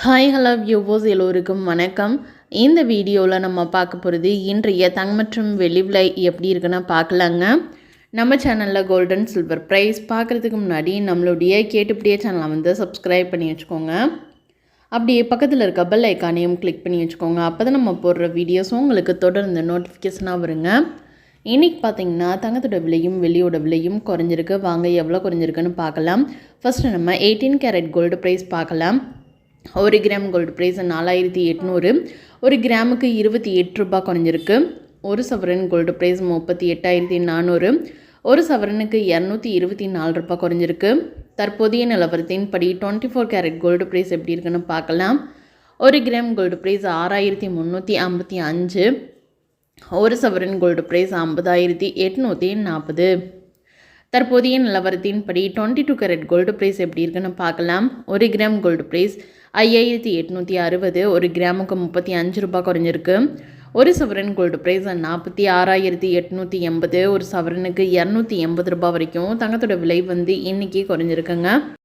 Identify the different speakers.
Speaker 1: Hi hello viewers எல்லோருக்கும் வணக்கம். இந்த வீடியோவில் நம்ம பார்க்க போகிறது இன்றைய தங்கம் மற்றும் வெள்ளி விலை எப்படி இருக்குன்னு பார்க்கலாங்க. நம்ம சேனலில் கோல்டன் சில்வர் ப்ரைஸ் பார்க்குறதுக்கு முன்னாடி நம்மளுடைய கேட்டுப்படியே சேனலை வந்து சப்ஸ்கிரைப் பண்ணி வச்சுக்கோங்க. அப்படியே பக்கத்தில் இருக்க பெல் ஐக்கானையும் கிளிக் பண்ணி வச்சுக்கோங்க. அப்போ தான் நம்ம போடுற வீடியோஸும் உங்களுக்கு தொடர்ந்து நோட்டிஃபிகேஷனாக வருங்க. இன்றைக்கி பார்த்திங்கன்னா தங்கத்தோட விலையும் வெள்ளியோட விலையும் குறைஞ்சிருக்கு. வாங்க எவ்வளோ குறைஞ்சிருக்குன்னு பார்க்கலாம். ஃபஸ்ட்டு நம்ம 18 கேரட் கோல்டு ப்ரைஸ் பார்க்கலாம். 1 கிராம் கோல்டு ப்ரைஸ் 4800, 1 கிராமுக்கு 28 ரூபாய் குறைஞ்சிருக்கு. 1 சவரன் கோல்டு ப்ரைஸ் 38,400, 1 சவரனுக்கு 224 ரூபாய் குறைஞ்சிருக்கு. தற்போதைய நிலவரத்தின் படி 24 கேரட் கோல்டு ப்ரைஸ் எப்படி இருக்குன்னு பார்க்கலாம். 1 கிராம் கோல்டு ப்ரைஸ் 6355, 1 சவரன் கோல்டு ப்ரைஸ் 50,840. தற்போதைய நிலவரத்தின்படி 22 கேரட் கோல்டு ப்ரைஸ் எப்படி இருக்குன்னு பார்க்கலாம். 1 கிராம் கோல்டு ப்ரைஸ் 5860, 1 கிராமுக்கு 35 ரூபாய் குறைஞ்சிருக்கு. 1 சவரன் கோல்டு ப்ரைஸ் 46,880, 1 சவரனுக்கு 280 ரூபாய் வரைக்கும் தங்கத்தோட விலை வந்து இன்றைக்கி குறைஞ்சிருக்குங்க.